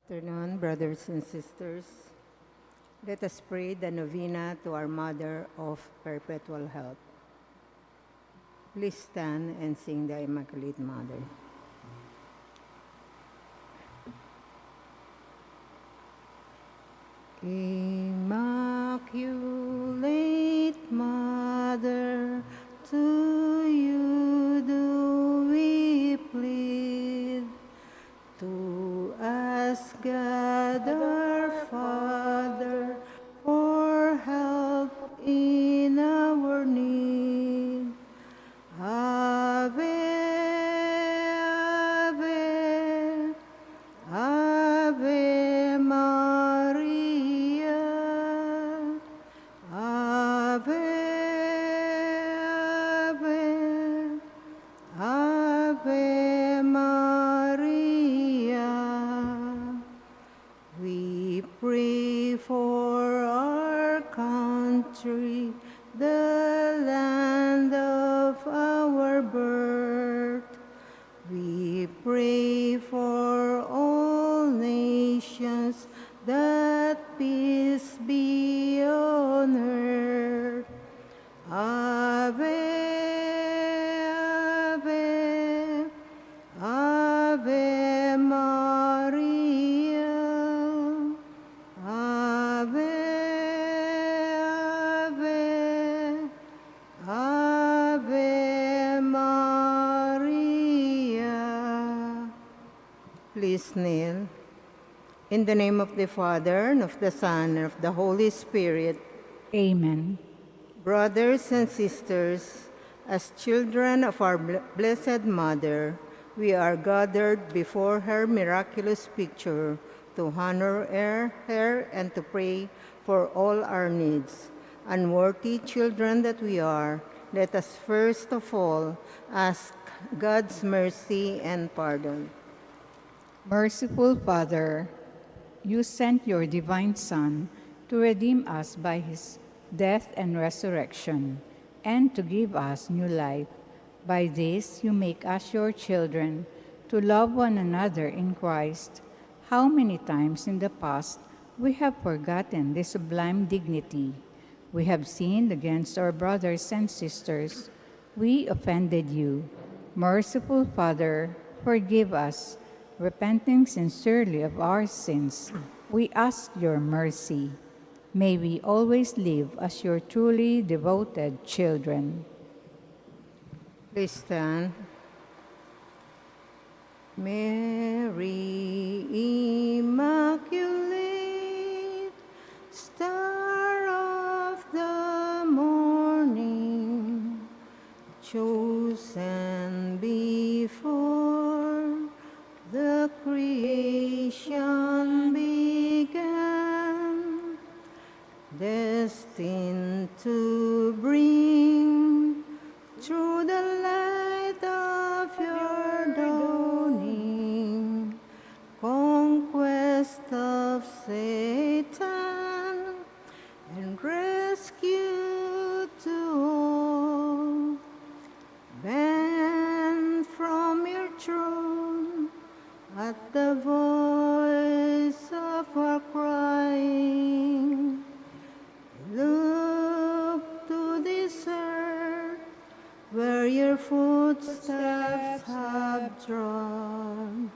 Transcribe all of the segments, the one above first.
Afternoon, brothers and sisters. Let us pray the novena to our Mother of Perpetual Help. Please stand and sing the Immaculate Mother. Immaculate Mother, to you do we plead. To ask God our Father for help in our need. Ave, Ave, Ave Maria. Ave, Ave, Ave Maria. We pray for our country, the land of our birth. We pray for all nations, that peace be on earth. Ave, Ave, Ave Maria. Ave, Ave, Ave Maria. Please kneel. In the name of the Father, and of the Son, and of the Holy Spirit. Amen. Brothers and sisters, as children of our Blessed Mother, we are gathered before her miraculous picture to honor her and to pray for all our needs. Unworthy children that we are, let us first of all ask God's mercy and pardon. Merciful Father, you sent your divine Son to redeem us by his death and resurrection, and to give us new life. By this you make us your children, to love one another in Christ. How many times in the past we have forgotten this sublime dignity. We have sinned against our brothers and sisters. We offended you. Merciful Father, forgive us. Repenting sincerely of our sins, we ask your mercy. May we always live as your truly devoted children. Please stand. Mary, Immaculate, Star of the morning, chosen before the creation began, destined to bring through the light of your dawning, conquest of Satan and rescue to all. Bend from your throne at the voice of our crying. Look to this earth where your footsteps have drawn.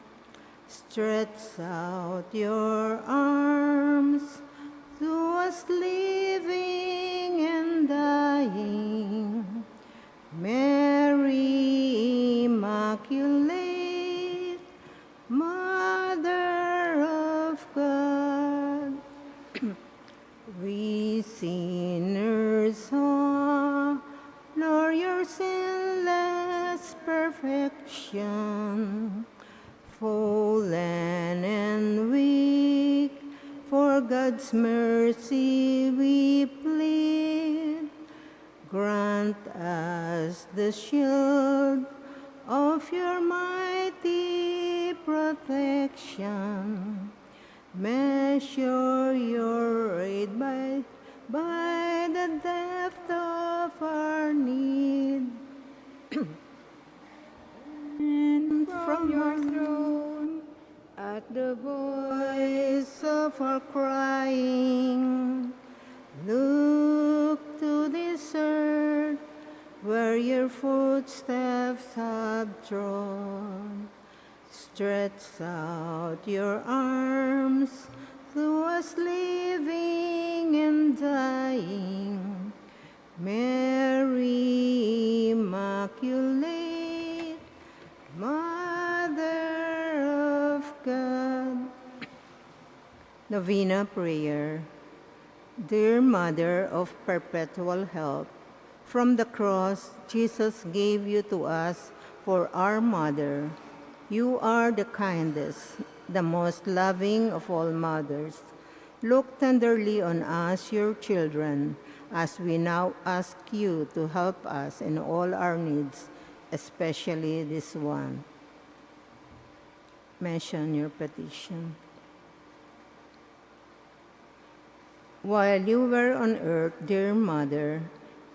Stretch out your arms to us living and dying. Mary, Immaculate, Mother of God, we sinners honor your sinless perfection. Fallen and weak, for God's mercy we plead. Grant us the shield of your mighty protection. Measure your aid by the depth of our need. And from your throne, at the voice for crying. Look to this earth where your footsteps have trod. Stretch out your arms to us living and dying. Mary Immaculate, Mother of God. Novena Prayer. Dear Mother of Perpetual Help, from the cross Jesus gave you to us for our mother. You are the kindest, the most loving of all mothers. Look tenderly on us, your children, as we now ask you to help us in all our needs, especially this one. Mention your petition. While you were on earth, dear Mother,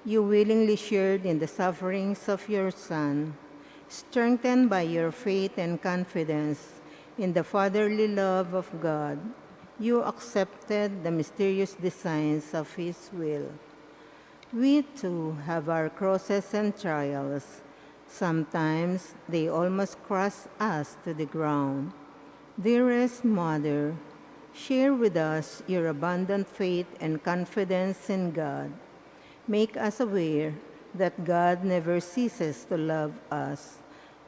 you willingly shared in the sufferings of your Son. Strengthened by your faith and confidence in the fatherly love of God, you accepted the mysterious designs of His will. We too have our crosses and trials. Sometimes they almost crush us to the ground. Dearest Mother, share with us your abundant faith and confidence in God. Make us aware that God never ceases to love us,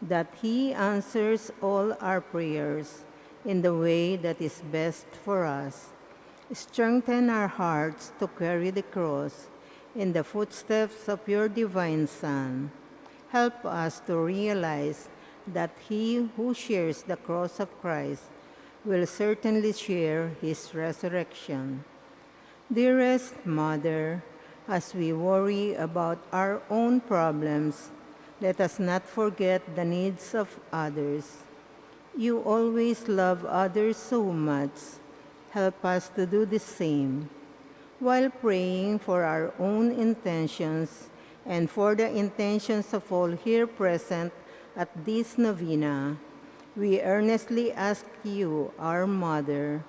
that He answers all our prayers in the way that is best for us. Strengthen our hearts to carry the cross in the footsteps of your divine Son. Help us to realize that he who shares the cross of Christ will certainly share his resurrection. Dearest Mother, as we worry about our own problems, let us not forget the needs of others. You always love others so much. Help us to do the same. While praying for our own intentions and for the intentions of all here present at this novena, we earnestly ask you, our Mother,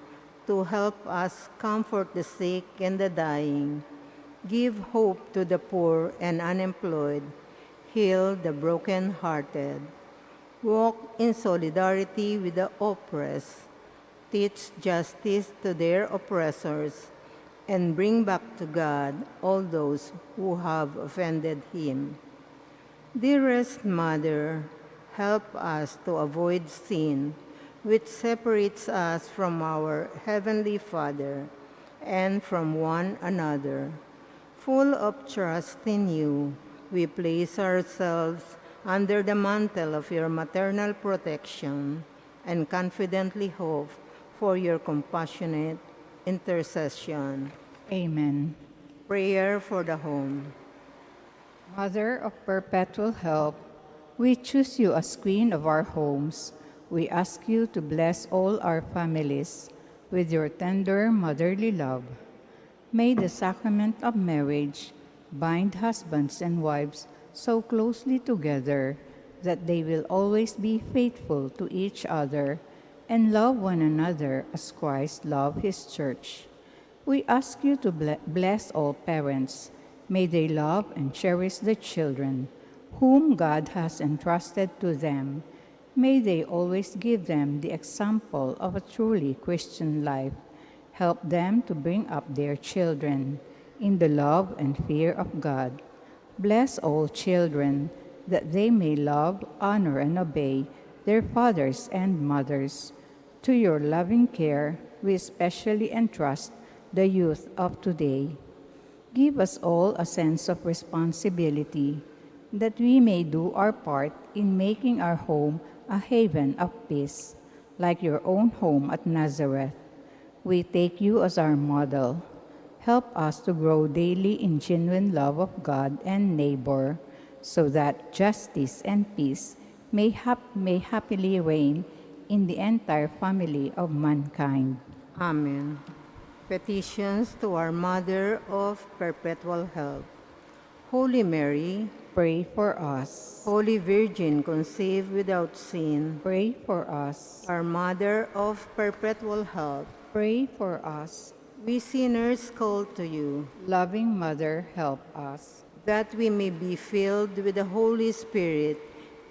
to help us comfort the sick and the dying, give hope to the poor and unemployed, heal the broken-hearted, walk in solidarity with the oppressed, teach justice to their oppressors, and bring back to God all those who have offended Him. Dearest Mother, help us to avoid sin, which separates us from our Heavenly Father and from one another. Full of trust in you, we place ourselves under the mantle of your maternal protection and confidently hope for your compassionate intercession. Amen. Prayer for the home. Mother of perpetual help, we choose you as Queen of our homes. We ask you to bless all our families with your tender motherly love. May the sacrament of marriage bind husbands and wives so closely together that they will always be faithful to each other and love one another as Christ loved His church. We ask you to bless all parents. May they love and cherish the children whom God has entrusted to them. May they always give them the example of a truly Christian life. Help them to bring up their children in the love and fear of God. Bless all children that they may love, honor, and obey their fathers and mothers. To your loving care, we especially entrust the youth of today. Give us all a sense of responsibility, that we may do our part in making our home a haven of peace, like your own home at Nazareth. We take you as our model. Help us to grow daily in genuine love of God and neighbor, so that justice and peace may happily reign in the entire family of mankind. Amen. Petitions to our Mother of Perpetual Help. Holy Mary, Pray for us. Holy Virgin conceived without sin, Pray for us. our Mother of Perpetual Help, Pray for us. We sinners call to you, Loving Mother, help us. that we may be filled with the Holy Spirit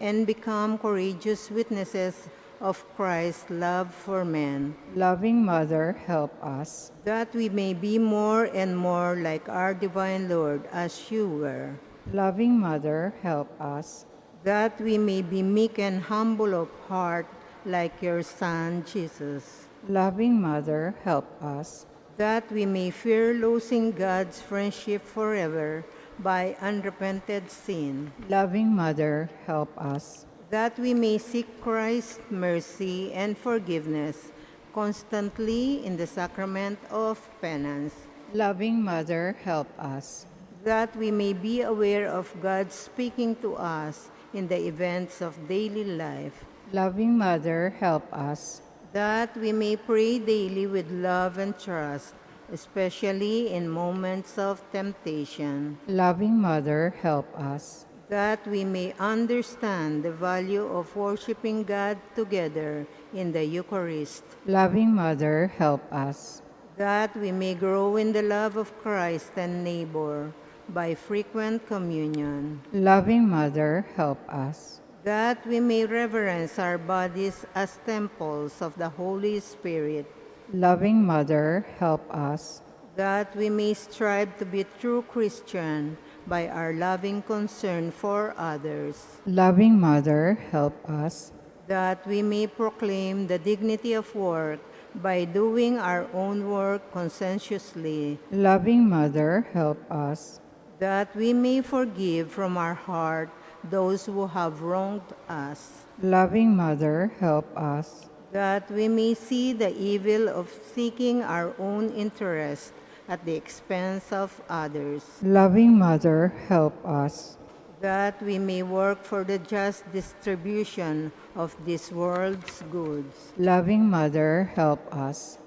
and become courageous witnesses of Christ's love for men, Loving Mother, help us. that we may be more and more like our divine Lord as you were, Loving Mother, help us. that we may be meek and humble of heart like your Son Jesus, Loving Mother, help us. that we may fear losing God's friendship forever by unrepented sin, Loving Mother, help us. that we may seek Christ's mercy and forgiveness constantly in the sacrament of penance, Loving Mother, help us. that we may be aware of God speaking to us in the events of daily life, Loving Mother, help us. that we may pray daily with love and trust, especially in moments of temptation, Loving Mother, help us. that we may understand the value of worshiping God together in the Eucharist, Loving Mother, help us. that we may grow in the love of Christ and neighbor by frequent communion, Loving Mother, help us. that we may reverence our bodies as temples of the Holy Spirit, Loving Mother, help us. that we may strive to be true Christian by our loving concern for others, Loving Mother, help us. that we may proclaim the dignity of work by doing our own work conscientiously, Loving Mother, help us. that we may forgive from our heart those who have wronged us, Loving Mother, help us. that we may see the evil of seeking our own interest at the expense of others, Loving Mother, help us. that we may work for the just distribution of this world's goods, Loving Mother, help us.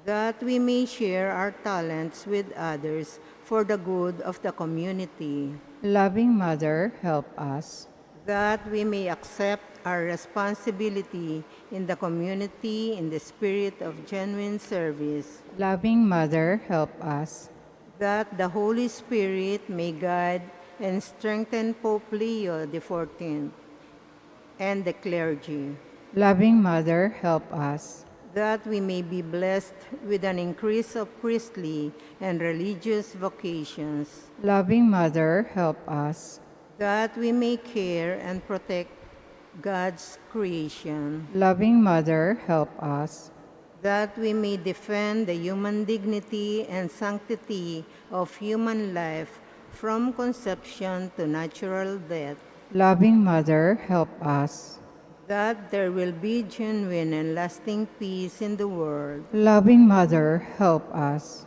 that we may share our talents with others for the good of the community, Loving Mother, help us. that we may accept our responsibility in the community in the spirit of genuine service, Loving Mother, help us. that the Holy Spirit may guide and strengthen Pope Leo XIV and the clergy, Loving Mother, help us. that we may be blessed with an increase of priestly and religious vocations, Loving Mother, help us. that we may care and protect God's creation, Loving Mother, help us. that we may defend the human dignity and sanctity of human life from conception to natural death, Loving Mother, help us. that there will be genuine and lasting peace in the world, Loving Mother, help us.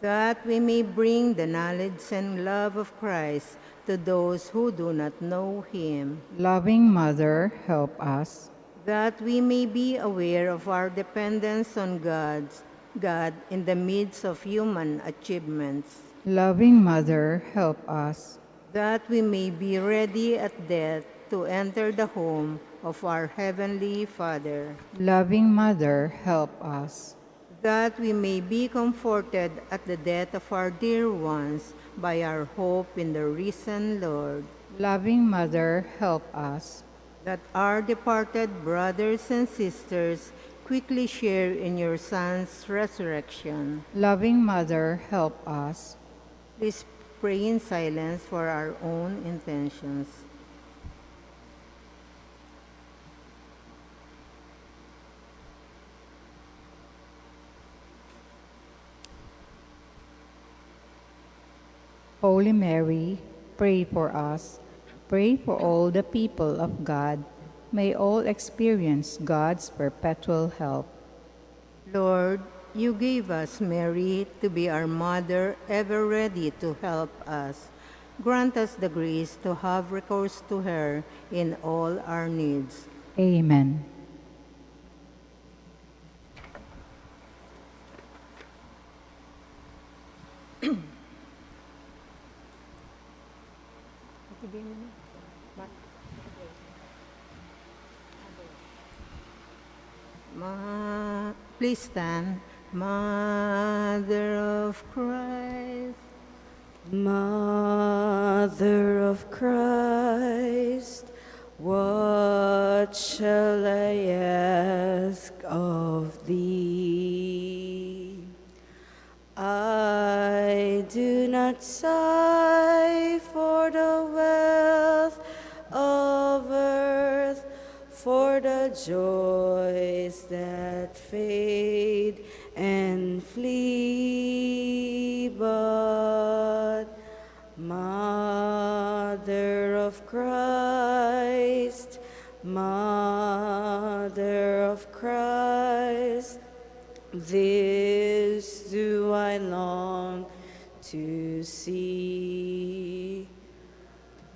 that we may bring the knowledge and love of Christ to those who do not know him, Loving Mother, help us. that we may be aware of our dependence on God in the midst of human achievements, Loving Mother, help us. that we may be ready at death to enter the home of our Heavenly Father, Loving Mother, help us. that we may be comforted at the death of our dear ones by our hope in the risen Lord, Loving Mother, help us. that our departed brothers and sisters quickly share in your Son's resurrection. Loving Mother, help us. Please pray in silence for our own intentions. Holy Mary, pray for us. Pray for all the people of God. May all experience God's perpetual help. Lord, you gave us Mary to be our mother, ever ready to help us. Grant us the grace to have recourse to her in all our needs. Amen. Please stand Mother of Christ, Mother of Christ, what shall I ask of thee? I do not sigh for the wealth of earth, for the joys that fade and flee, but Mother of Christ, Mother of Christ, this do I long to see,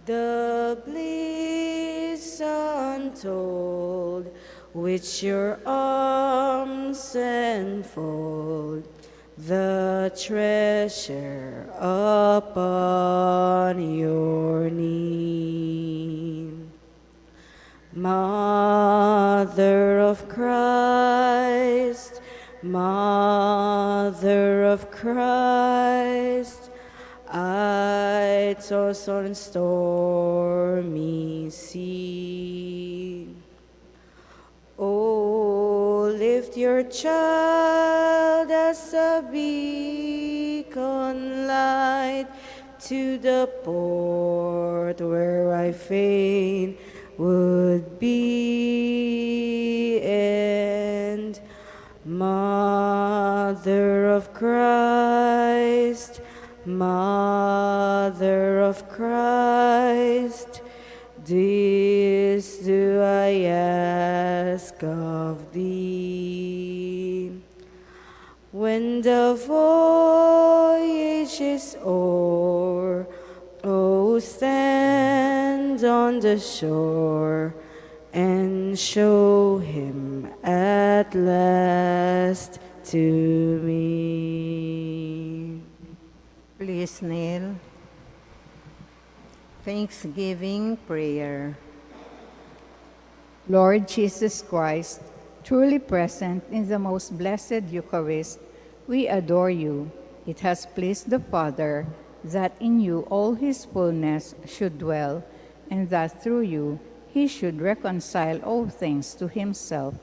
the bliss untold which your arms enfold, the treasure upon your knee. Mother of Christ, Mother of Christ, I toss on stormy sea. Oh, lift your child as a beacon light to the port where I fain would be, and Mother of Christ, Mother of Christ, this do I ask of thee. When the voyage is o'er, oh, stand on the shore and show him at last to me. please kneel. Thanksgiving prayer. Lord Jesus Christ, truly present in the most blessed Eucharist, we adore you. It has pleased the Father that in you all his fullness should dwell, and that through you he should reconcile all things to himself.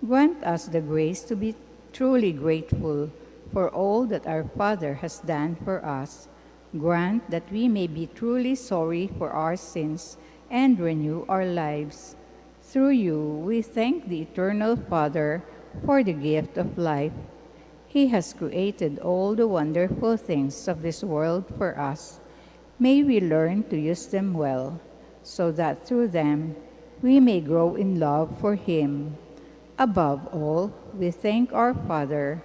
Grant us the grace to be truly grateful for all that our Father has done for us. Grant that we may be truly sorry for our sins and renew our lives. Through you, we thank the Eternal Father for the gift of life. He has created all the wonderful things of this world for us. May we learn to use them well, so that through them we may grow in love for Him. Above all, we thank our Father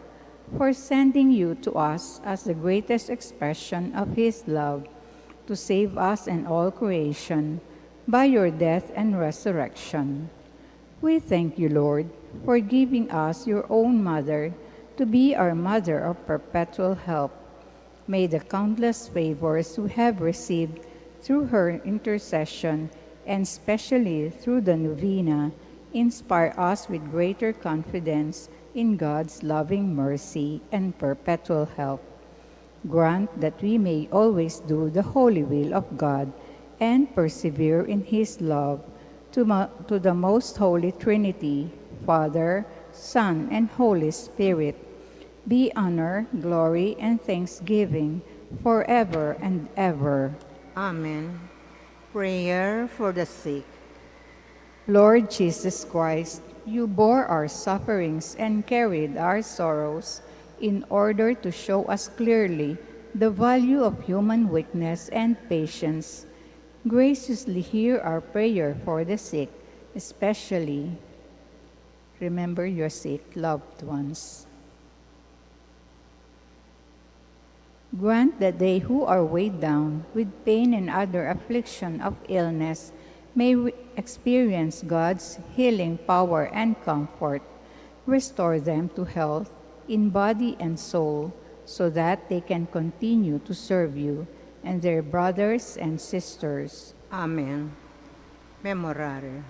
for sending you to us as the greatest expression of His love, to save us and all creation by your death and resurrection. We thank you, Lord, for giving us your own Mother to be our Mother of perpetual help. May the countless favors we have received through her intercession, and especially through the novena, inspire us with greater confidence in God's loving mercy and perpetual help. Grant that we may always do the holy will of God and persevere in His love, to the most holy Trinity, Father, Son, and Holy Spirit, be honor, glory, and thanksgiving forever and ever. Amen. Prayer for the sick. Lord Jesus Christ, you bore our sufferings and carried our sorrows in order to show us clearly the value of human weakness and patience. Graciously hear our prayer for the sick, especially remember your sick loved ones. Grant that they who are weighed down with pain and other affliction of illness may experience God's healing power and comfort. Restore them to health in body and soul, so that they can continue to serve you and their brothers and sisters. Amen. Memorare.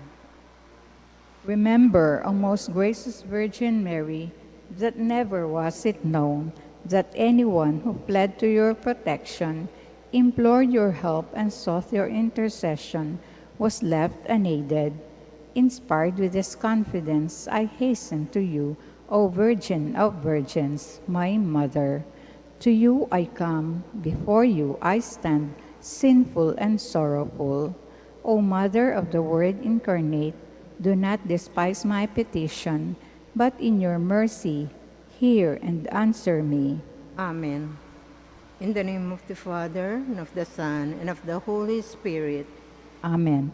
Remember, O most gracious Virgin Mary, that never was it known that anyone who pled to your protection, implored your help, and sought your intercession was left unaided. Inspired with this confidence, I hasten to you, O Virgin of Virgins, my Mother. To you I come, before you I stand, sinful and sorrowful. O Mother of the Word incarnate, do not despise my petition, but in your mercy, hear and answer me. Amen. In the name of the Father, and of the Son, and of the Holy Spirit. Amen.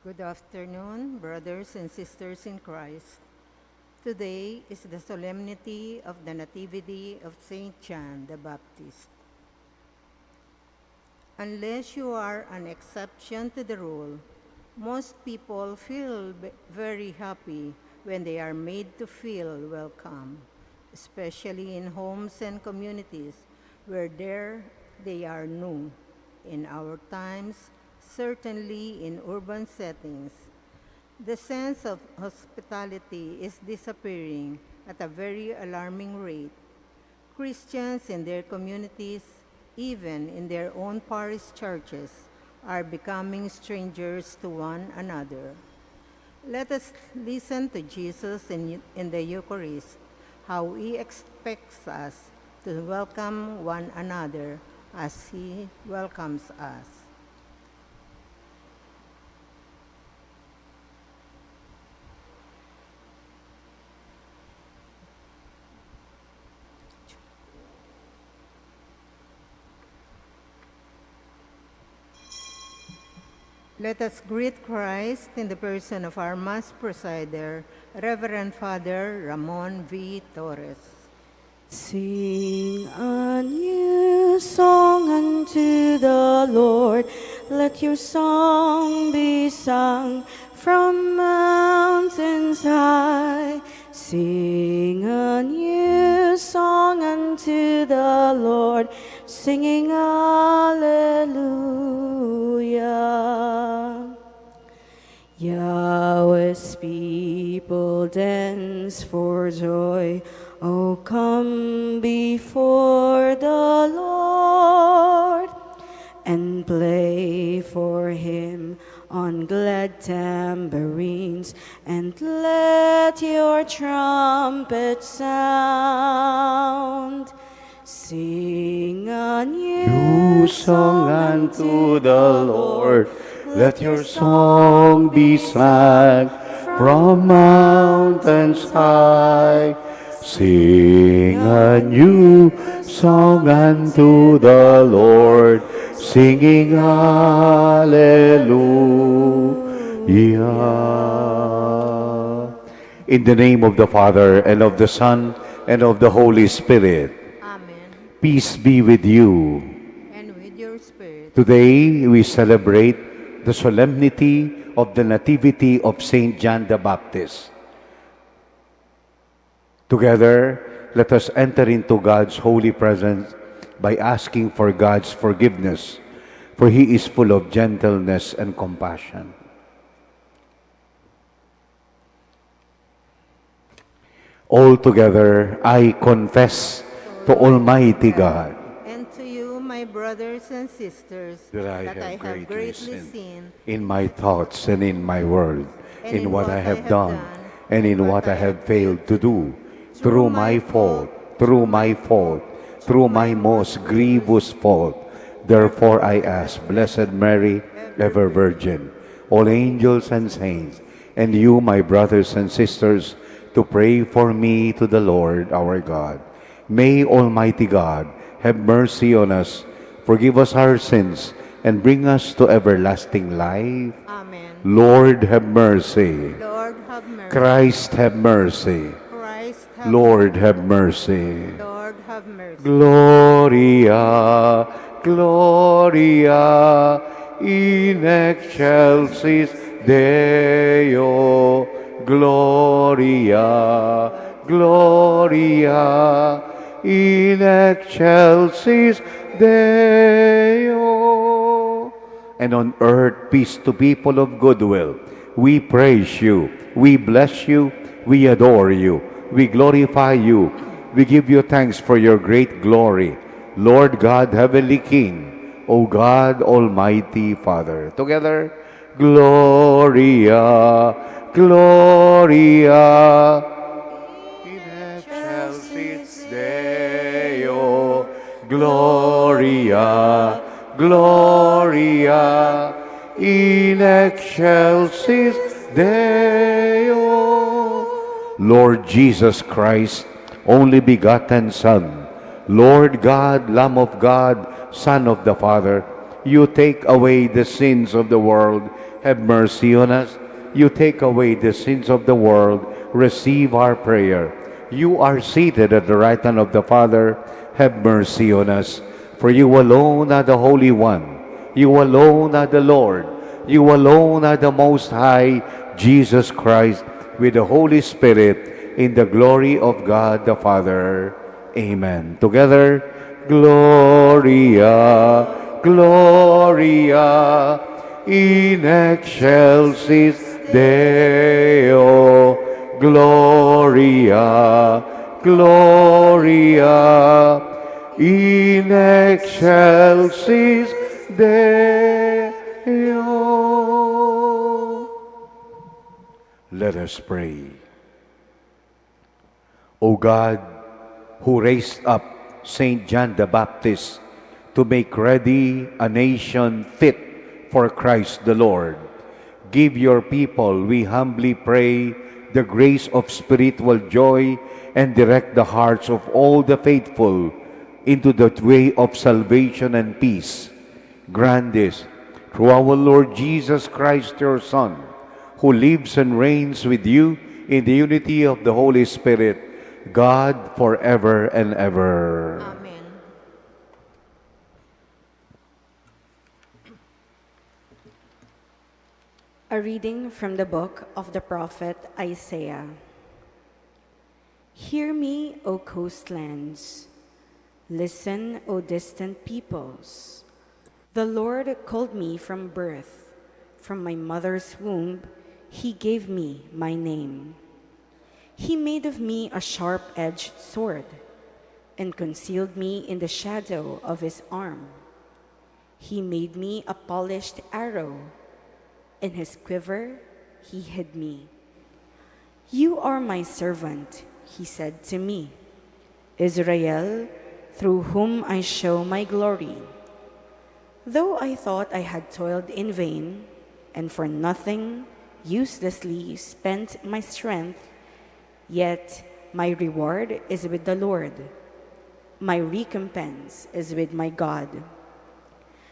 Good afternoon, brothers and sisters in Christ. Today is the Solemnity of the Nativity of Saint John the Baptist. Unless you are an exception to the rule, most people feel very happy when they are made to feel welcome, especially in homes and communities where they are new. In our times, certainly in urban settings, the sense of hospitality is disappearing at a very alarming rate. Christians in their communities, even in their own parish churches, are becoming strangers to one another. Let us listen to Jesus in the Eucharist, how he expects us to welcome one another as he welcomes us. Let us greet Christ in the person of our Mass presider, Reverend Father Ramon V. Torres. Sing a new song unto the Lord. Let your song be sung from mountains high. Sing a new song unto the Lord, singing Alleluia. Yahweh's people dance for joy. Oh, come before the Lord and play for him on glad tambourines, and let your trumpet sound. Sing a new song unto the Lord. Let your song be sung from mountains high. Sing a new song unto the Lord, singing Hallelujah. In the name of the Father, and of the Son, and of the Holy Spirit. Amen. Peace be with you. And with your spirit. Today we celebrate the solemnity of the Nativity of Saint John the Baptist. Together, let us enter into God's holy presence by asking for God's forgiveness, for He is full of gentleness and compassion. All together, I confess to Almighty God And to you, my brothers and sisters, that I have greatly sinned in my thoughts and in my word, in what I have done and in what I have failed to do, through my fault, through my most grievous fault. Therefore I ask, Blessed Mary, ever Virgin, all angels and saints, and you, my brothers and sisters, to pray for me to the Lord our God. May Almighty God have mercy on us, forgive us our sins, and bring us to everlasting life. Amen. Lord, have mercy. Lord, have mercy. Christ, have mercy. Christ, have Lord, have mercy. Lord, have mercy. Gloria, Gloria, in excelsis Deo. Gloria, Gloria, in excelsis Deo. And on earth, peace to people of goodwill. We praise you, we bless you, we adore you, we glorify you, we give you thanks for your great glory. Lord God, Heavenly King, O God, Almighty Father. Together, Gloria, Gloria, in excelsis Deo. Gloria, Gloria, in excelsis Deo. Lord Jesus Christ, only begotten Son, Lord God, Lamb of God, Son of the Father, you take away the sins of the world. have mercy on us. You take away the sins of the world, receive our prayer. You are seated at the right hand of the Father, have mercy on us. For you alone are the Holy One. You alone are the Lord. You alone are the Most High, Jesus Christ, with the Holy Spirit, in the glory of God the Father. Amen. Together, Gloria, Gloria, in excelsis Deo, Gloria, Gloria, in excelsis Deo. Let us pray. O God, who raised up Saint John the Baptist to make ready a nation fit for Christ the Lord, give your people, we humbly pray, the grace of spiritual joy and direct the hearts of all the faithful into the way of salvation and peace. Grant this through our Lord Jesus Christ, your Son, who lives and reigns with you in the unity of the Holy Spirit, God forever and ever. Amen. A reading from the book of the prophet Isaiah. Hear me, O coastlands. Listen, O distant peoples. The Lord called me from birth. From my mother's womb, He gave me my name. He made of me a sharp-edged sword and concealed me in the shadow of His arm. He made me a polished arrow. In His quiver, He hid me. You are my servant, He said to me, Israel, through whom I show my glory. Though I thought I had toiled in vain, and for nothing uselessly spent my strength, yet my reward is with the Lord. My recompense is with my God.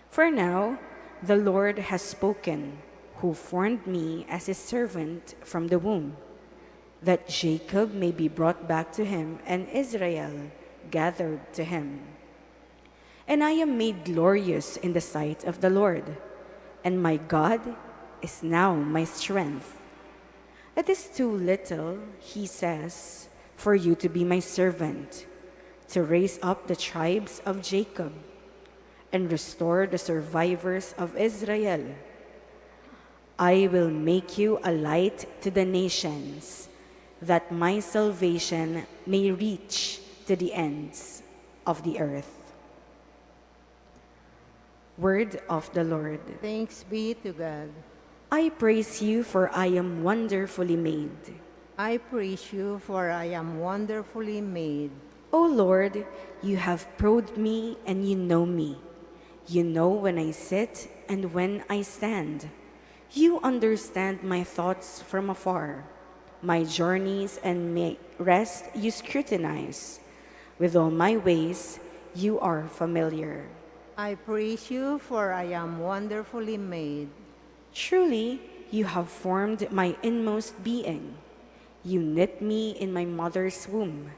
For now, the Lord has spoken, who formed me as His servant from the womb, that Jacob may be brought back to Him and Israel gathered to Him. And I am made glorious in the sight of the Lord, and my God is now my strength. It is too little, He says, for you to be my servant, to raise up the tribes of Jacob and restore the survivors of Israel. I will make you a light to the nations, that my salvation may reach to the ends of the earth. Word of the Lord. Thanks be to God. I praise you, for I am wonderfully made. I praise you, for I am wonderfully made. O Lord, you have probed me and you know me. You know when I sit and when I stand. You understand my thoughts from afar. My journeys and my rest you scrutinize. With all my ways you are familiar. I praise you, for I am wonderfully made. Truly, you have formed my inmost being. You knit me in my mother's womb.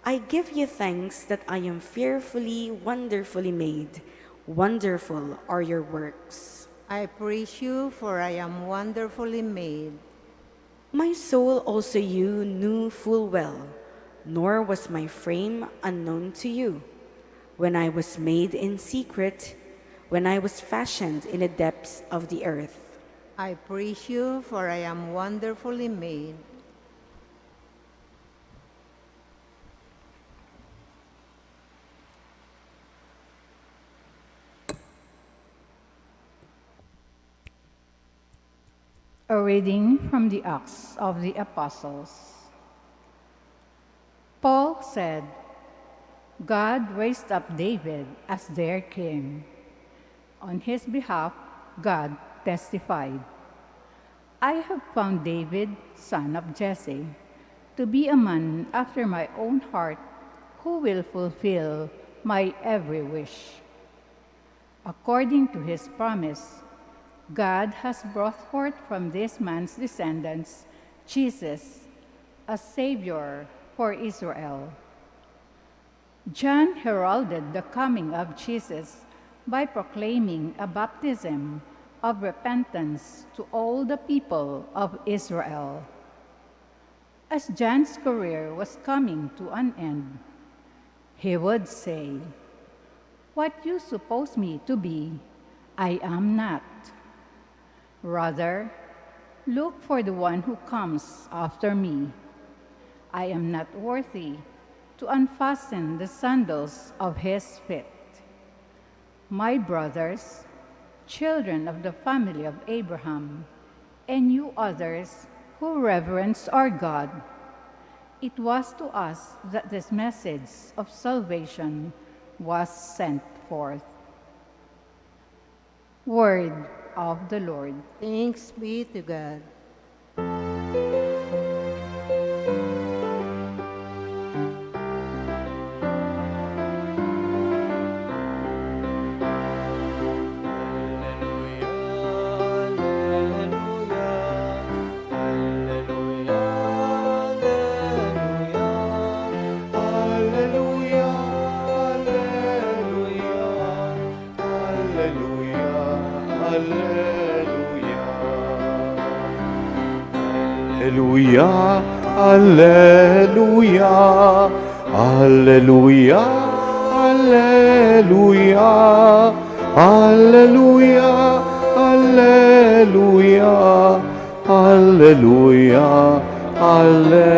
I give you thanks that I am fearfully, wonderfully made. Wonderful are your works. I praise you, for I am wonderfully made. My soul also you knew full well, nor was my frame unknown to you. When I was made in secret, when I was fashioned in the depths of the earth. I praise you, for I am wonderfully made. A reading from the Acts of the Apostles. Paul said, God raised up David as their king. On his behalf, God testified, I have found David, son of Jesse, to be a man after my own heart, who will fulfill my every wish. According to his promise, God has brought forth from this man's descendants Jesus, a Savior for Israel. John heralded the coming of Jesus by proclaiming a baptism of repentance to all the people of Israel. As John's career was coming to an end, he would say, "What you suppose me to be, I am not. Rather, look for the one who comes after me. I am not worthy to unfasten the sandals of his feet." My brothers, children of the family of Abraham, and you others who reverence our God, it was to us that this message of salvation was sent forth. Word of the Lord. Thanks be to God. Alleluia, alleluia, alleluia, alleluia, alleluia, alleluia, alleluia, alleluia.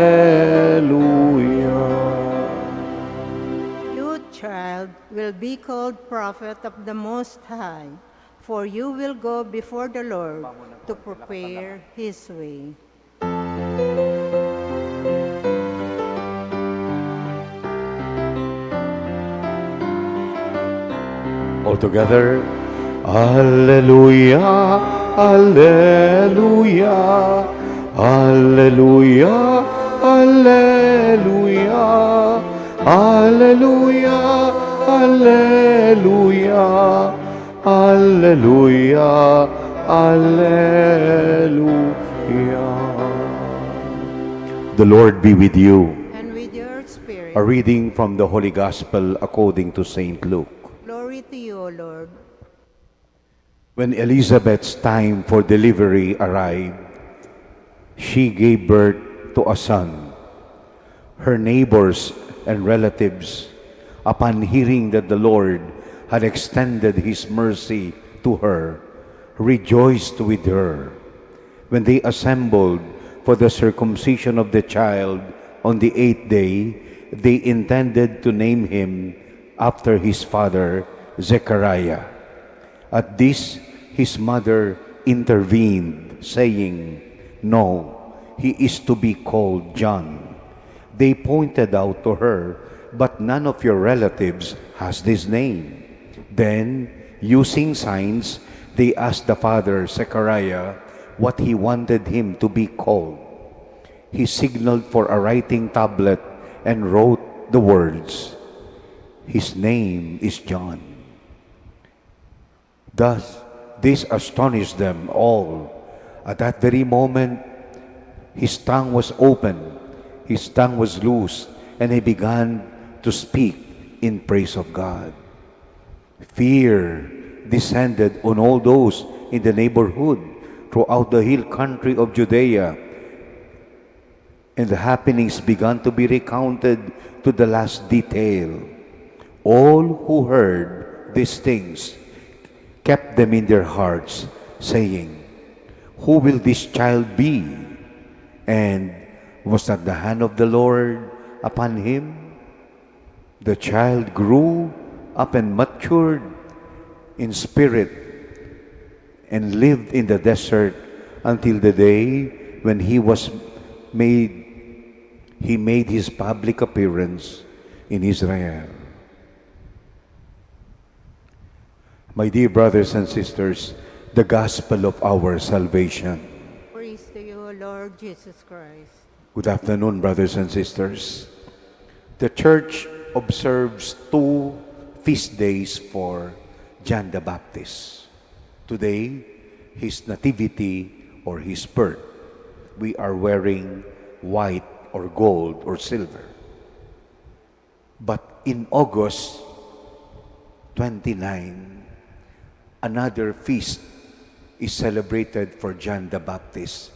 You, child, will be called prophet of the Most High, for you will go before the Lord to prepare his way. All together, Alleluia, Alleluia, Alleluia, Alleluia, Alleluia, Alleluia, Alleluia, Alleluia. The Lord be with you. And with your spirit. A reading from the Holy Gospel according to Saint Luke. Glory to you, O Lord. When Elizabeth's time for delivery arrived, she gave birth to a son. Her neighbors and relatives, upon hearing that the Lord had extended his mercy to her, rejoiced with her. When they assembled for the circumcision of the child on the 8th day, they intended to name him after his father, Zechariah. At this, his mother intervened, saying, "No, he is to be called John." They pointed out to her, "But none of your relatives has this name." Then, using signs, they asked the father, Zechariah, what he wanted him to be called. He signaled for a writing tablet and wrote the words, "His name is John." Thus, this astonished them all. At that very moment, his tongue was opened, his tongue was loosed, and he began to speak in praise of God. Fear descended on all those in the neighborhood throughout the hill country of Judea, and the happenings began to be recounted to the last detail. All who heard these things kept them in their hearts, saying, "Who will this child be? And was not the hand of the Lord upon him?" The child grew up and matured in spirit and lived in the desert until the day when he made his public appearance in Israel. My dear brothers and sisters, the gospel of our salvation. Praise to you, O Lord Jesus Christ. Good afternoon, brothers and sisters. The Church observes 2 feast days for John the Baptist. Today, his nativity or his birth, we are wearing white or gold or silver. But in August 29, another feast is celebrated for John the Baptist.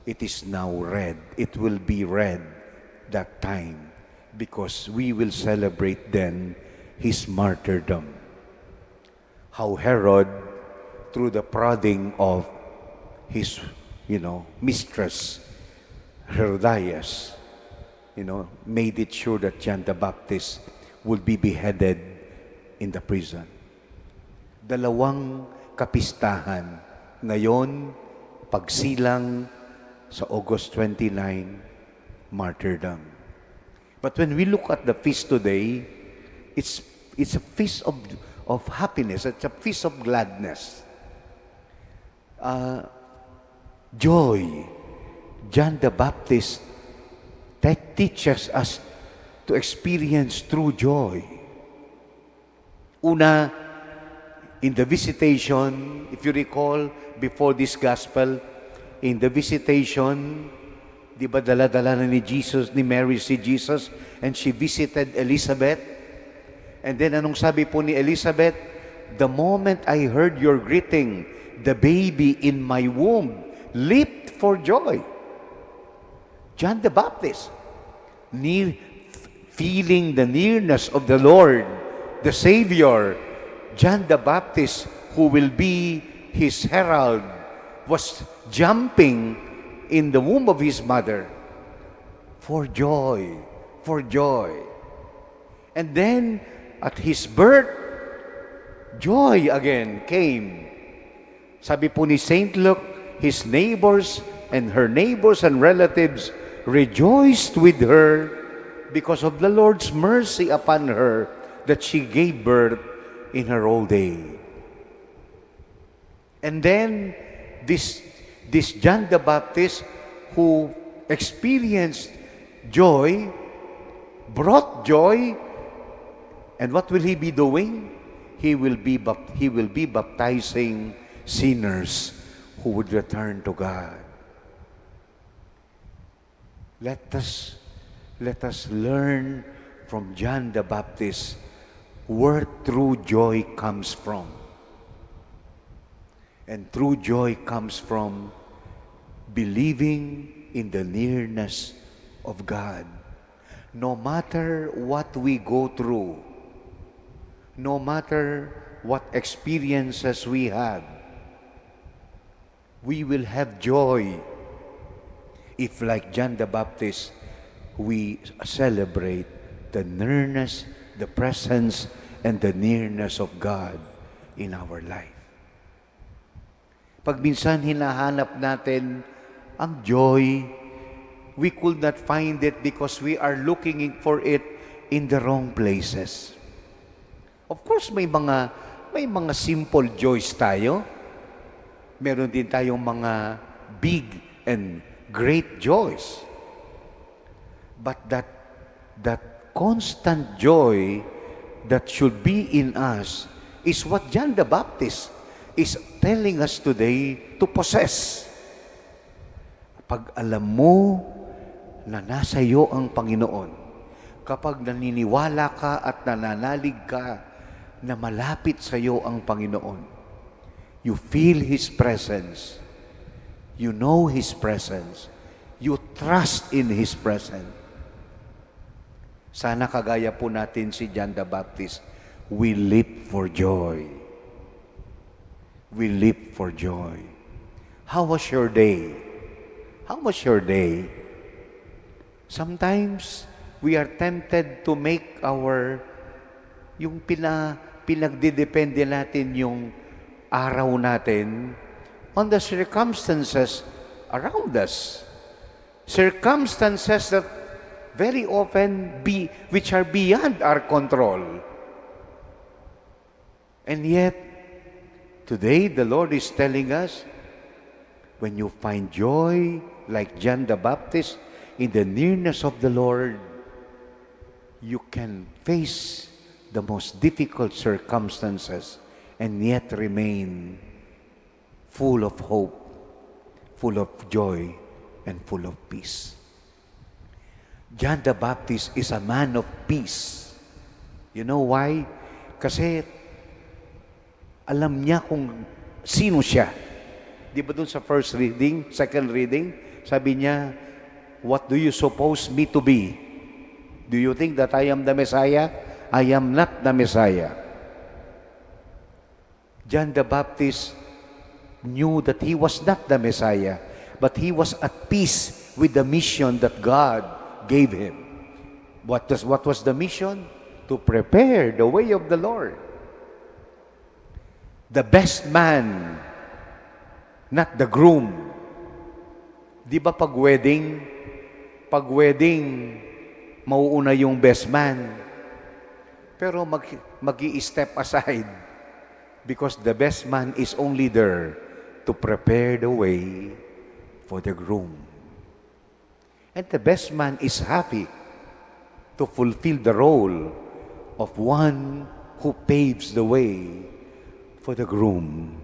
It is now red. It will be red that time because we will celebrate then his martyrdom. How Herod, through the prodding of his, mistress, Herodias, made it sure that John the Baptist would be beheaded in the prison. Dalawang kapistahan. Ngayon, pagsilang sa August 29, martyrdom. But when we look at the feast today, it's a feast of happiness. It's a feast of gladness. Joy. John the Baptist that teaches us to experience true joy. Una, in the visitation, if you recall, before this gospel, in the visitation, di ba dala-dala na ni Mary si Jesus, and she visited Elizabeth. And then anong sabi po ni Elizabeth? The moment I heard your greeting, the baby in my womb leaped for joy. John the Baptist, feeling the nearness of the Lord, the Savior, John the Baptist, who will be his herald, was jumping in the womb of his mother for joy, for joy. And then, at his birth, joy again came. Sabi po ni Saint Luke, his neighbors and her neighbors and relatives rejoiced with her because of the Lord's mercy upon her that she gave birth in her old age. And then, this John the Baptist who experienced joy, brought joy, and what will he be doing? He will be baptizing sinners who would return to God. Let us learn from John the Baptist where true joy comes from. And true joy comes from believing in the nearness of God. No matter what we go through, no matter what experiences we have, we will have joy if, like John the Baptist, we celebrate the nearness, the presence, and the nearness of God in our life. Pag minsan hinahanap natin ang joy, we could not find it because we are looking for it in the wrong places. Of course, may mga simple joys tayo. Meron din tayong mga big and great joys. But that constant joy that should be in us is what John the Baptist is telling us today to possess. Pag alam mo na nasa iyo ang Panginoon, kapag naniniwala ka at nananalig ka na malapit sa iyo ang Panginoon, you feel His presence, you know His presence, you trust in His presence. Sana kagaya po natin si John the Baptist, we leap for joy. We leap for joy. How was your day? How was your day? Sometimes, we are tempted to make yung pinagdidepende natin yung araw natin on the circumstances around us. Circumstances that very often which are beyond our control. And yet, today the Lord is telling us, when you find joy, like John the Baptist, in the nearness of the Lord, you can face the most difficult circumstances and yet remain full of hope, full of joy, and full of peace. John the Baptist is a man of peace. You know why? Kasi alam niya kung sino siya. Di ba dun sa first reading, second reading, sabi niya, what do you suppose me to be? Do you think that I am the Messiah? I am not the Messiah. John the Baptist knew that he was not the Messiah, but he was at peace with the mission that God gave him. What was the mission? To prepare the way of the Lord. The best man, not the groom. Di ba pag wedding, mauuna yung best man. Pero mag-i-step aside because the best man is only there to prepare the way for the groom. And the best man is happy to fulfill the role of one who paves the way for the groom.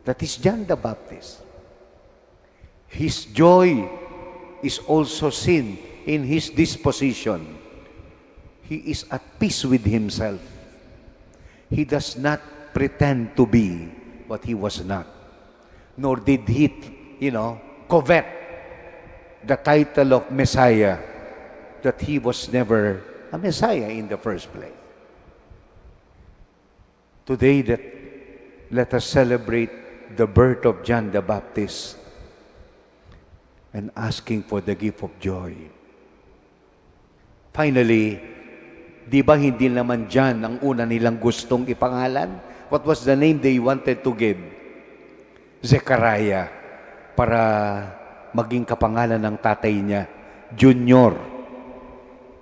That is John the Baptist. His joy is also seen in his disposition. He is at peace with himself. He does not pretend to be what he was not. Nor did he, covet the title of Messiah, that he was never a Messiah in the first place. Today, let us celebrate the birth of John the Baptist and asking for the gift of joy. Finally, di ba hindi naman John ang una nilang gustong ipangalan? What was the name they wanted to give? Zechariah, para maging kapangalan ng tatay niya, Junior.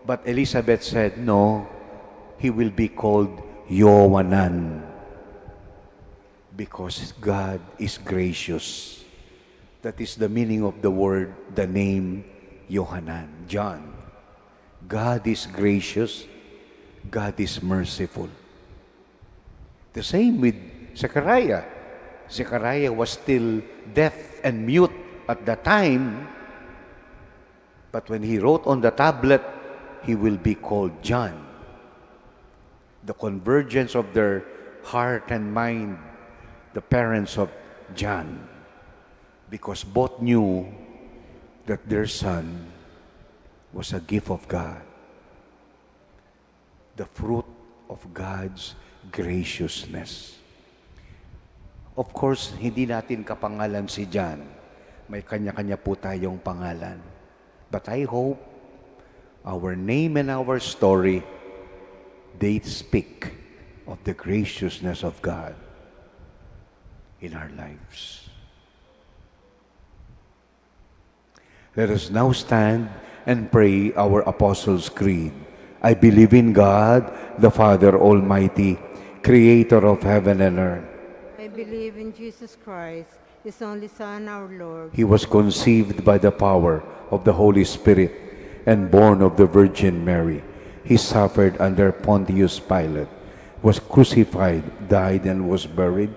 But Elizabeth said, no, he will be called Yohanan. Because God is gracious. That is the meaning of the word, the name Yohanan, John. God is gracious. God is merciful. The same with Zechariah. Zechariah was still deaf and mute at the time, but when he wrote on the tablet, he will be called John. The convergence of their heart and mind, the parents of John, because both knew that their son was a gift of God, the fruit of God's graciousness. Of course, hindi natin kapangalan si John. May kanya-kanya po tayong pangalan. But I hope our name and our story, they speak of the graciousness of God in our lives. Let us now stand and pray our Apostles' Creed. I believe in God, the Father Almighty, creator of heaven and earth. I believe in Jesus Christ, His only Son, our Lord. He was conceived by the power of the Holy Spirit and born of the Virgin Mary. He suffered under Pontius Pilate, was crucified, died, and was buried.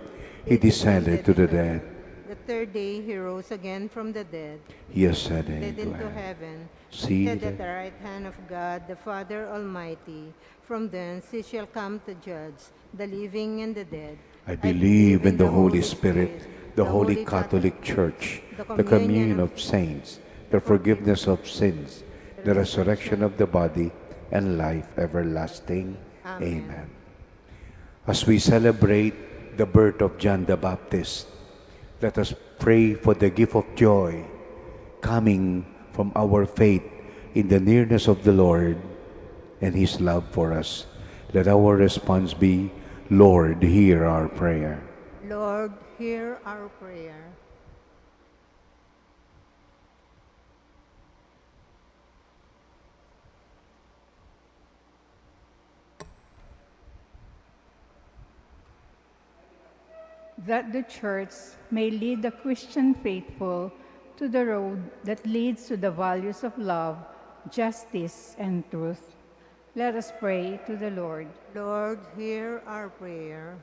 He descended to the dead. The third day he rose again from the dead. He ascended Into heaven. Seated Seated at the right hand of God, the Father Almighty. From thence he shall come to judge the living and the dead. I believe in the Holy Spirit, the Holy Catholic Church, the communion of saints, the forgiveness of sins, the resurrection of the body, and life everlasting. Amen. As we celebrate the birth of John the Baptist, let us pray for the gift of joy coming from our faith in the nearness of the Lord and His love for us. Let our response be, Lord, hear our prayer. Lord, hear our prayer. That the Church may lead the Christian faithful to the road that leads to the values of love, justice, and truth. Let us pray to the Lord. Lord, hear our prayer.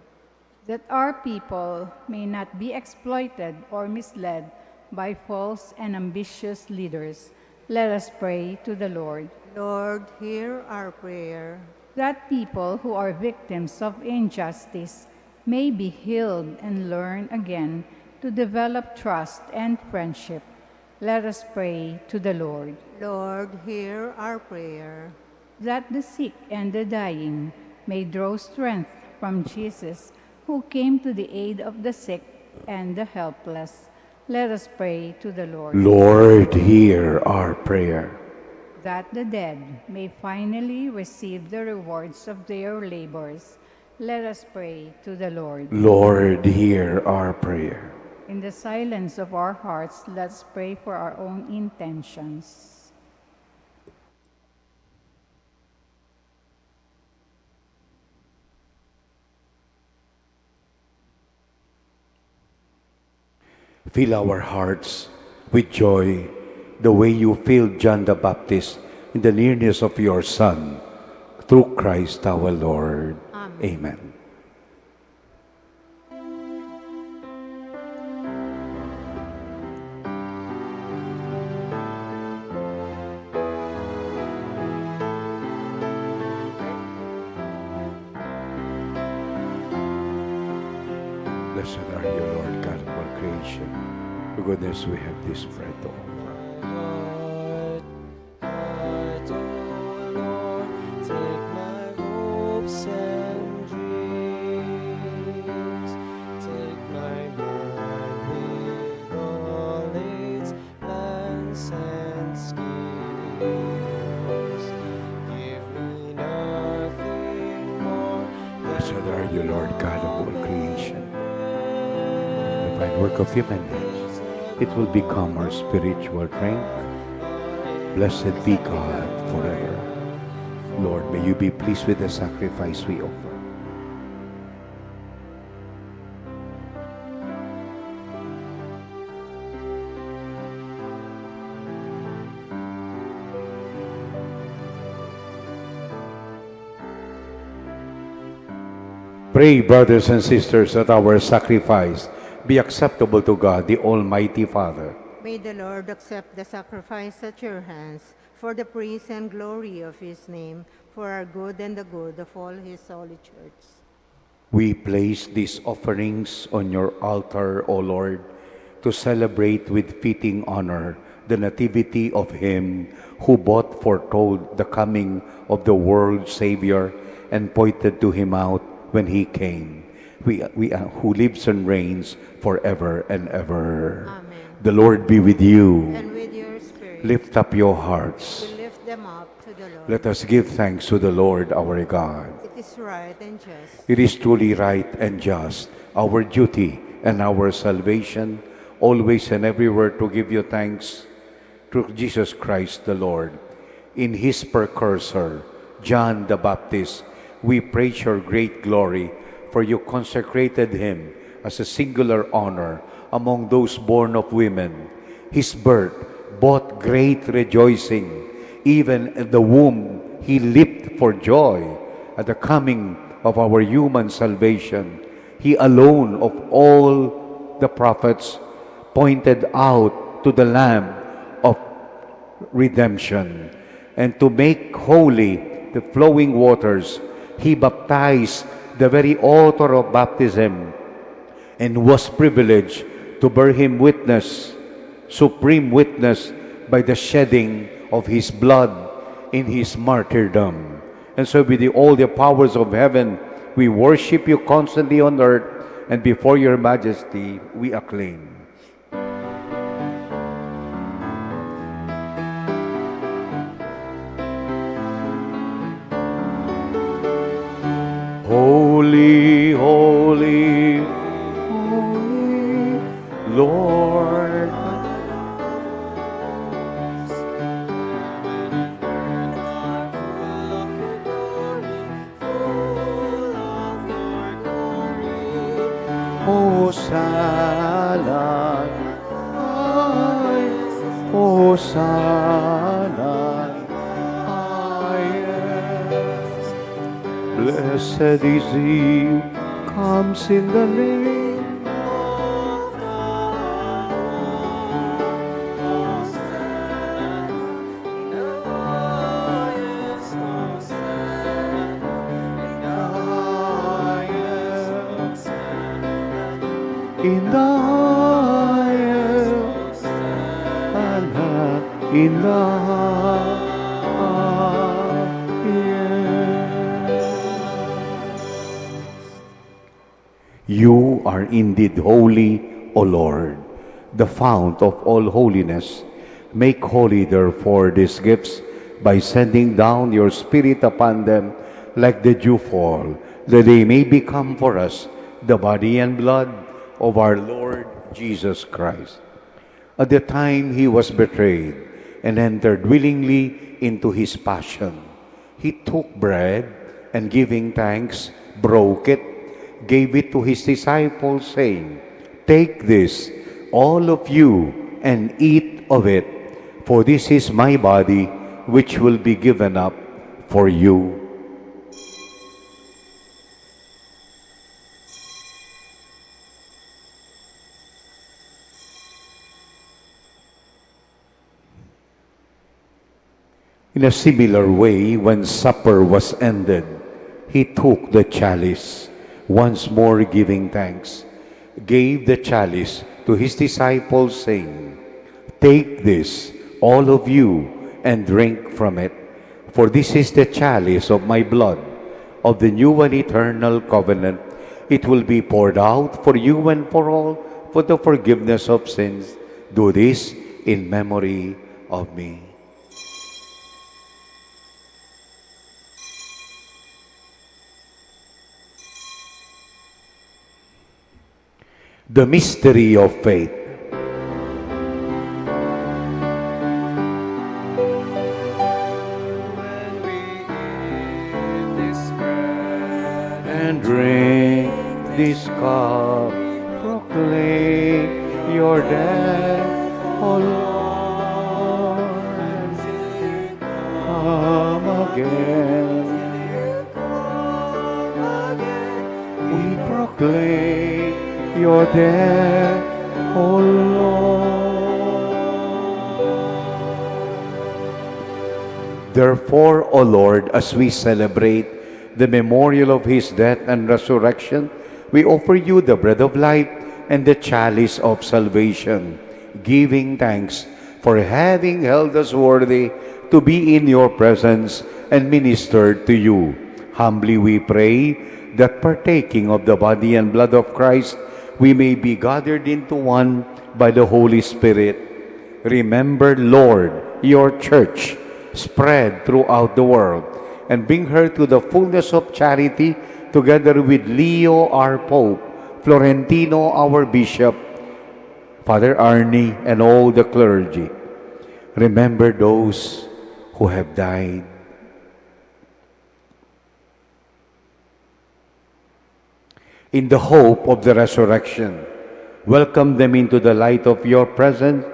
that our people may not be exploited or misled by false and ambitious leaders. Let us pray to the Lord. Lord, hear our prayer. That people who are victims of injustice may be healed and learn again to develop trust and friendship. Let us pray to the Lord. Lord, hear our prayer. That the sick and the dying may draw strength from Jesus, who came to the aid of the sick and the helpless. Let us pray to the Lord. Lord, hear our prayer. That the dead may finally receive the rewards of their labors. Let us pray to the Lord. Lord, hear our prayer. In the silence of our hearts, let's pray for our own intentions. Fill our hearts with joy the way you filled John the Baptist in the nearness of your Son, through Christ our Lord. Amen. Blessed are you, Lord God of all creation. For goodness we have this bread to offer. Heart, O Lord, take my hopes and dreams. Take my mind with all its plans and schemes. Give me nothing more. Blessed are you, Lord God of all creation. The fine work of human hands, it will become our spiritual drink. Blessed be God forever. Lord, may you be pleased with the sacrifice we offer. Pray, brothers and sisters, that our sacrifice be acceptable to God, the Almighty Father. May the Lord accept the sacrifice at your hands for the praise and glory of his name, for our good and the good of all his holy church. We place these offerings on your altar, O Lord, to celebrate with fitting honor the nativity of him who both foretold the coming of the world Savior and pointed to him out when he came, who lives and reigns forever and ever. Amen. The Lord be with you. And with your spirit, Lift up your hearts. we lift them up to the Lord. Let us give thanks to the Lord our God. It is right and just. It is truly right and just, our duty and our salvation, always and everywhere to give you thanks through Jesus Christ the Lord. In his precursor, John the Baptist, we praise your great glory, for you consecrated him as a singular honor among those born of women. His birth brought great rejoicing. Even in the womb he leaped for joy at the coming of our human salvation. He alone of all the prophets pointed out to the Lamb of redemption. And to make holy the flowing waters, he baptized the very author of baptism and was privileged to bear him witness, supreme witness, by the shedding of his blood in his martyrdom. And so with all the powers of heaven, we worship you constantly on earth, and before your majesty we acclaim. Holy, holy, holy, Lord. Hosanna, Hosanna, highest. Blessed is he comes in the name. In the highest, in the highest. You are indeed holy, O Lord, the fount of all holiness. Make holy, therefore, these gifts by sending down your Spirit upon them like the dewfall, that they may become for us the body and blood of our Lord Jesus Christ. At the time he was betrayed and entered willingly into his passion, he took bread and giving thanks, broke it, gave it to his disciples, saying, "Take this, all of you, and eat of it, for this is my body, which will be given up for you." In a similar way, when supper was ended, he took the chalice, once more giving thanks, gave the chalice to his disciples, saying, "Take this, all of you, and drink from it, for this is the chalice of my blood, of the new and eternal covenant. It will be poured out for you and for all, for the forgiveness of sins. Do this in memory of me." The mystery of faith. When we eat this bread And drink this cup, proclaim your death, O Lord, until you come again. We proclaim your death, O Lord. Therefore, O Lord, as we celebrate the memorial of his death and resurrection, we offer you the bread of life and the chalice of salvation, giving thanks for having held us worthy to be in your presence and ministered to you. Humbly we pray that partaking of the body and blood of Christ, we may be gathered into one by the Holy Spirit. Remember, Lord, your church spread throughout the world, and bring her to the fullness of charity, together with Leo, our Pope, Florentino, our Bishop, Father Arnie, and all the clergy. Remember those who have died. In the hope of the resurrection, welcome them into the light of your presence.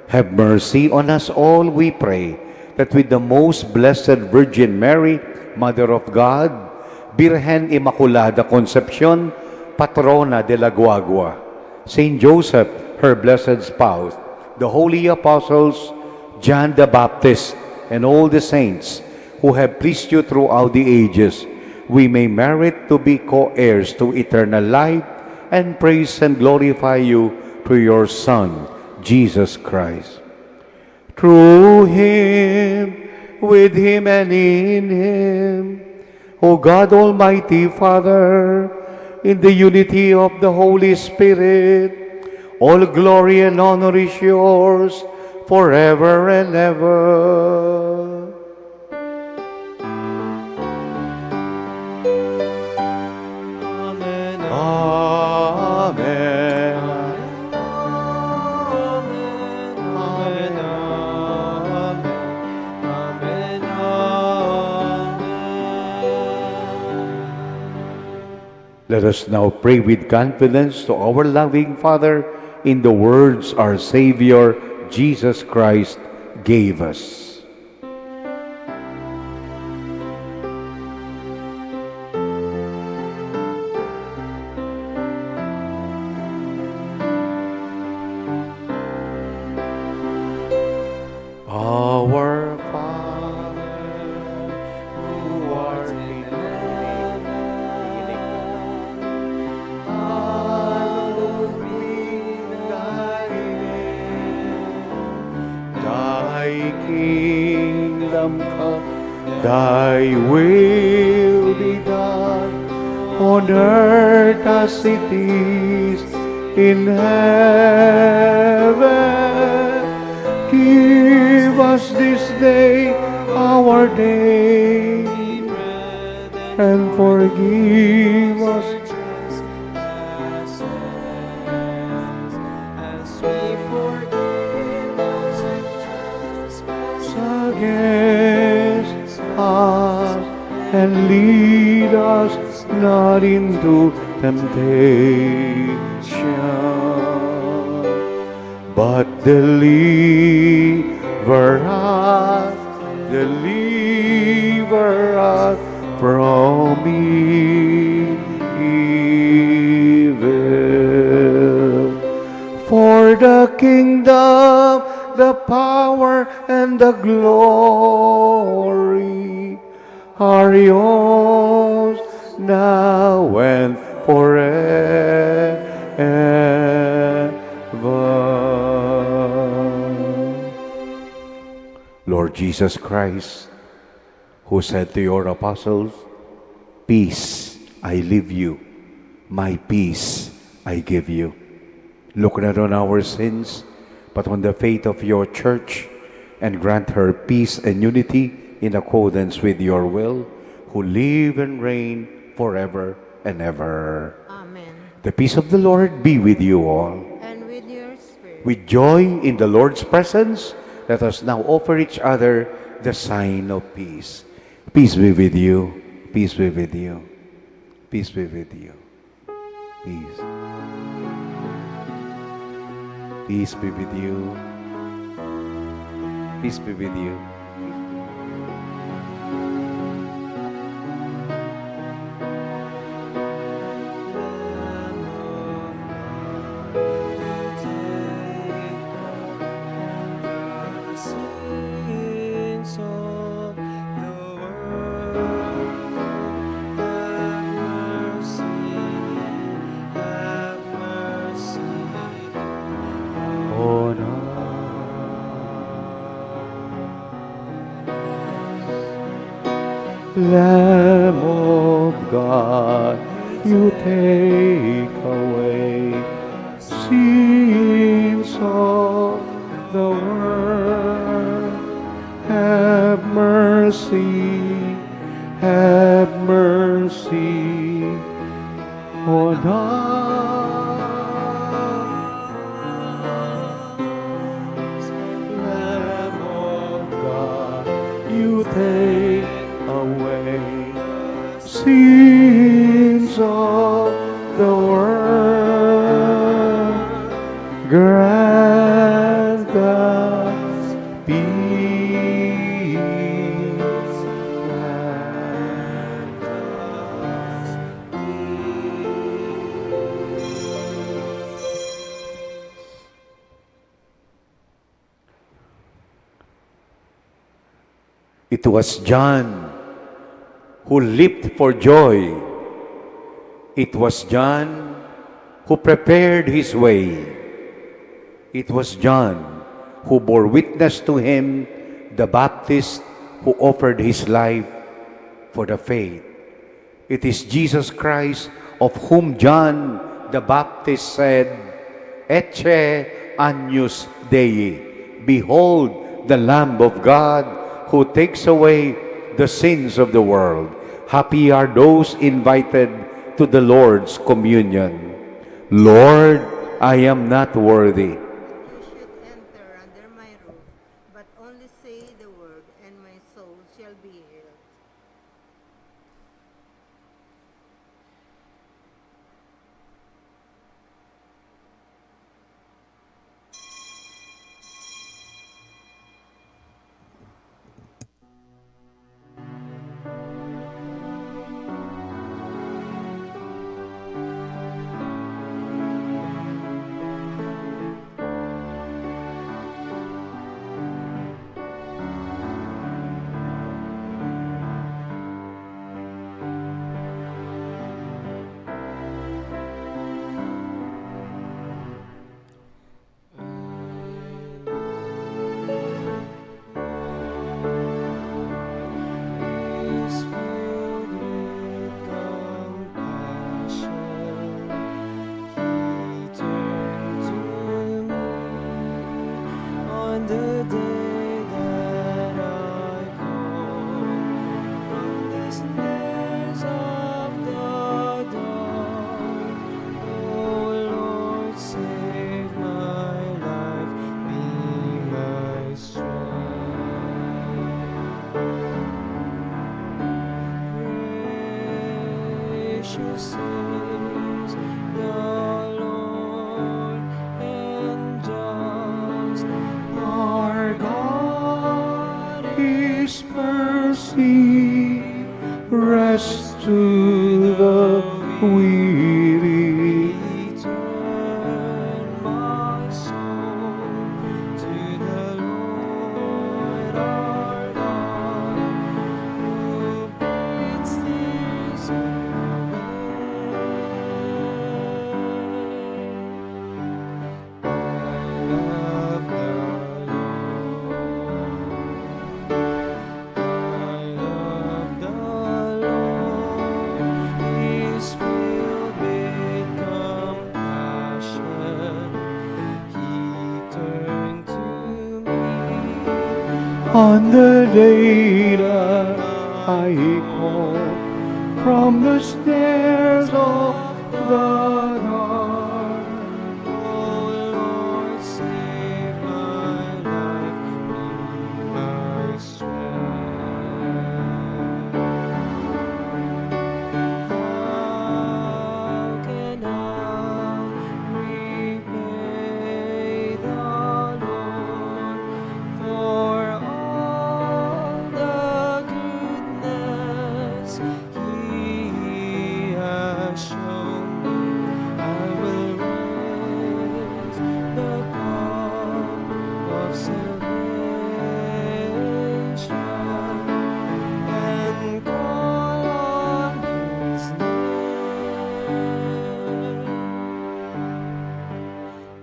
Have mercy on us all, we pray, that with the most blessed Virgin Mary, Mother of God, Virgen Immaculada Concepcion, Patrona de la Guagua, Saint Joseph, her blessed spouse, the holy apostles, John the Baptist, and all the saints who have pleased you throughout the ages, we may merit to be co-heirs to eternal life and praise and glorify you through your Son, Jesus Christ. Through him, with him, and in him, O God, Almighty Father, in the unity of the Holy Spirit, all glory and honor is yours forever and ever. Amen. Amen. Amen. Amen. Amen. Amen. Let us now pray with confidence to our loving Father in the words our Savior Jesus Christ gave us. Thy will be done on earth as it is in heaven. Give us this day our daily bread, and forgive us as we forgive those who trespass against us, and lead us not into temptation, but deliver us from evil. For the kingdom, the power, and the glory are yours now and forever. Lord Jesus Christ, who said to your apostles, "Peace I leave you, my peace I give you." Look not on our sins, but on the faith of your church, and grant her peace and unity in accordance with your will, who live and reign forever and ever. Amen. The peace of the Lord be with you all. And with your spirit. With joy in the Lord's presence, let us now offer each other the sign of peace. Peace be with you. Peace be with you. Peace be with you. Peace. Peace be with you. Peace be with you. sins of the world. Have mercy On Lamb of God, you take away sins of the world. Have mercy on us. Lamb of God, you take away sins of the world. Grant us peace. Grant us It was John who leaped for joy. It was John who prepared his way. It was John who bore witness to him, the Baptist who offered his life for the faith. It is Jesus Christ of whom John the Baptist said, Ecce agnus Dei, behold the Lamb of God who takes away the sins of the world. Happy are those invited to the Lord's communion. Lord, I am not worthy. You should enter under my roof, but only say the word, and my soul shall be healed. on the day that I call from the snares of the dark. Oh Lord, save my life, be my strength. How can I repay the Lord for all the goodness He has shown me? I will raise the cup of salvation and call on His name.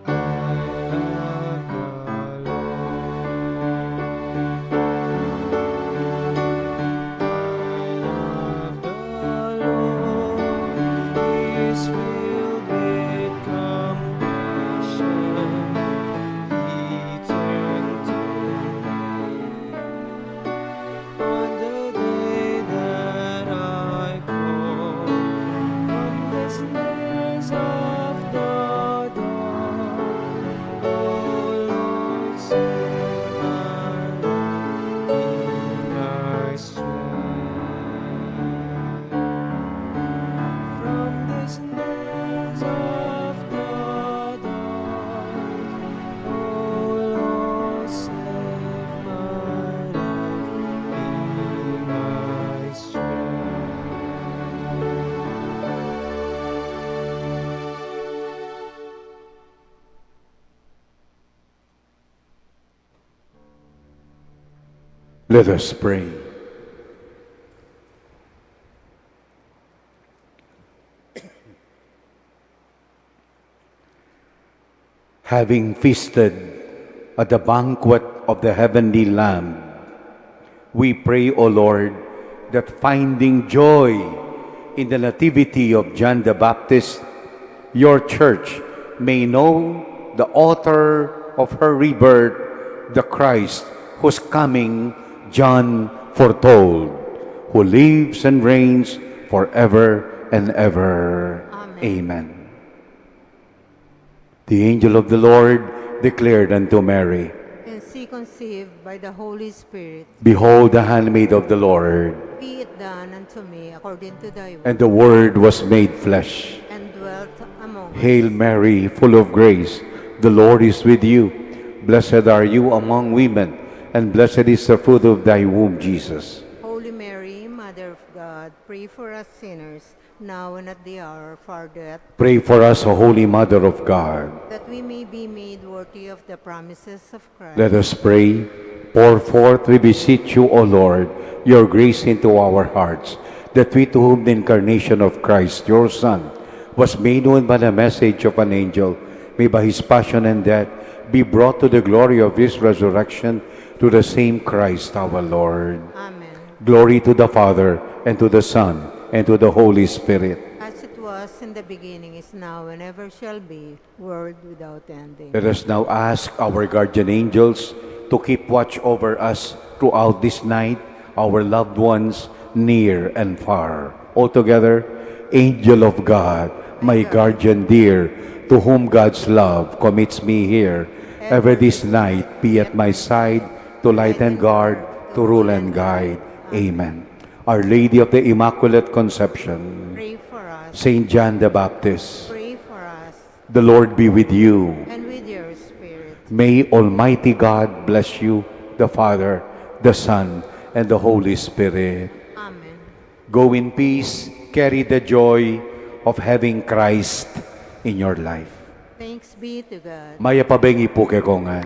I love the Lord. He is filled with compassion. He turned to me on the day that I call from the snares of the dawn. Oh Lord, save my life, be my strength. From the snares of the dawn, oh Lord, save my life, be my strength. Let us pray. Having feasted at the banquet of the heavenly Lamb, we pray, O Lord, that finding joy in the Nativity of John the Baptist, your church may know the author of her rebirth, the Christ, whose coming John foretold, who lives and reigns forever and ever. Amen. The angel of the Lord declared unto Mary, And she conceived by the Holy Spirit. Behold the handmaid of the Lord. Be it done unto me according to thy word. And the Word was made flesh. And dwelt among us. Hail Mary, full of grace, the Lord is with you. Blessed are you among women, and blessed is the fruit of thy womb, Jesus. Holy Mary, Mother of God, pray for us sinners, now and at the hour of our death, Pray for us, O Holy Mother of God. that we may be made worthy of the promises of Christ. Let us pray. Pour forth, we beseech you, O Lord, your grace into our hearts, that we, to whom the incarnation of Christ, your Son, was made known by the message of an angel, may by his passion and death be brought to the glory of his resurrection, to the same Christ our Lord. Amen. Glory to the Father, and to the Son, and to the Holy Spirit. As it was in the beginning, is now, and ever shall be, world without ending. Let us now ask our guardian angels to keep watch over us throughout this night, our loved ones near and far. Altogether, angel of God, my guardian dear, to whom God's love commits me here, ever this night be at my side, to light and guard, to rule and guide. Amen. Our Lady of the Immaculate Conception, Pray for us. Saint John the Baptist, Pray for us. the Lord be with you. And with your spirit. May Almighty God bless you, the Father, the Son, and the Holy Spirit. Amen. Go in peace, carry the joy of having Christ in your life. Thanks be to God. Maya pabengi po kekongan.